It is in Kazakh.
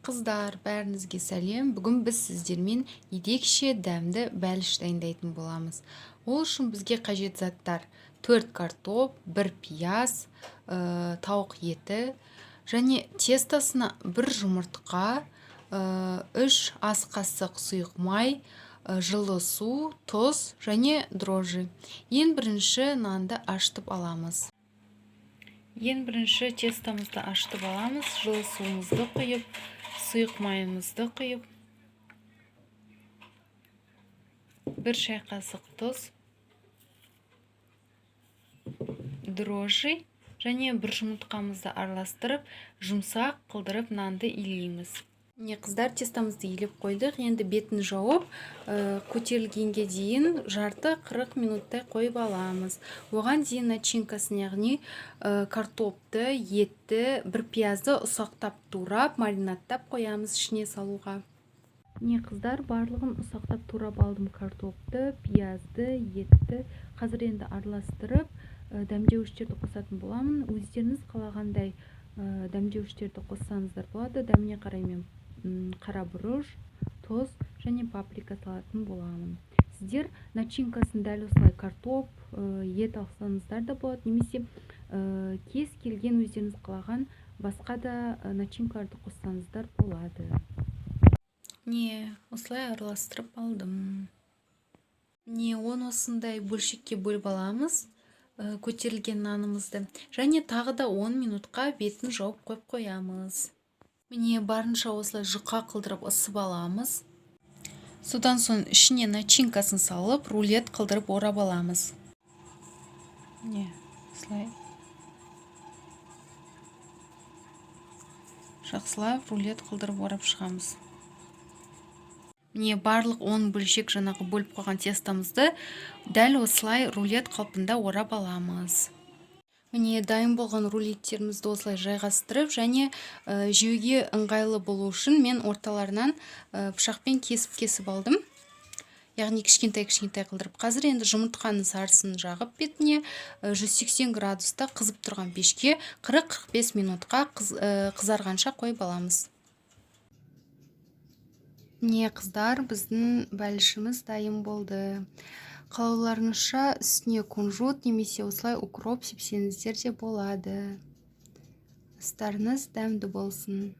Қыздар, бәріңізге сәлем. Бүгін біз сіздермен ерекше дәмді бәліш дайындайтын боламыз. Ол үшін бізге қажет заттар: 4 картоп, 1 пияз, тауық еті және тестасына 1 жұмыртқа, 3 ас қасық сұйық май, жылы су, тұз және дрожжи. Ең бірінші нанды ашытып аламыз. Ең бірінші тестамызды ашытып аламыз. Жылы суымызды құйып, сұйық майымызды құйып, 1 шай қасық тұз, дрожжи және 1 жұмыртқамызды араластырып, жұмсақ қылдырып нанды илейміз. Қыздар, тестамызды илеп қойдық. Енді бетін жауып, көтерілгенге дейін жарты 40 минуттай қойып аламыз. Оған дейін начинкасын, яғни картопты, етті, 1 пиязды ұсақтап турап, маринаттап қоямыз ішіне салуға. Қыздар, барлығын ұсақтап турап алдым: картопты, пиязды, етті. Қазір енді араластырып, дәмдеуіштерді қосатын боламын. Өздеріңіз қалағандай дәмдеуіштерді қоссаңыздар болады. Дәміне қарай мен қара бұрыш, тұз және паприка салатын боламын. Сіздер начинкасын дәл осылай картоп, ет алсаңыздар да болады, немесе кез келген өздеріңіз қалаған басқа да начинкаларды қоссаңыздар болады. Осылай араластырып алдым. Оны осындай бөлшекке бөліп аламыз, көтерілген нанымызды, және тағы да 10 минутқа бетін жауып қойып қоямыз. Барынша осылай жұқа қылдырып ысып аламыз. Содан соң ішіне начинкасын салып, рулет қылдырып орап аламыз. Осылай жақсылап рулет қылдырып орап шығамыз. Барлық 10 бөлшек жаңағы бөліп қойған тестамызды дәл осылай рулет қалпында орап аламыз. Дайын болған рулеттерімізді осылай жайғастырып, және жеуге ыңғайлы болу үшін мен орталарынан пышақпен кесіп алдым. Яғни кішкентай қылдырып. Қазір енді жұмыртқаның сарысын жағып, бетіне 180 градуста қызып тұрған пешке 40-45 минутқа қызарғанша қойып аламыз. Қыздар, біздің бәлішіміз дайын болды. Қалауларыңызша үстіне кунжут немесе осылай укроп сепсеңіздер де болады. Астарыңыз дәмді болсын.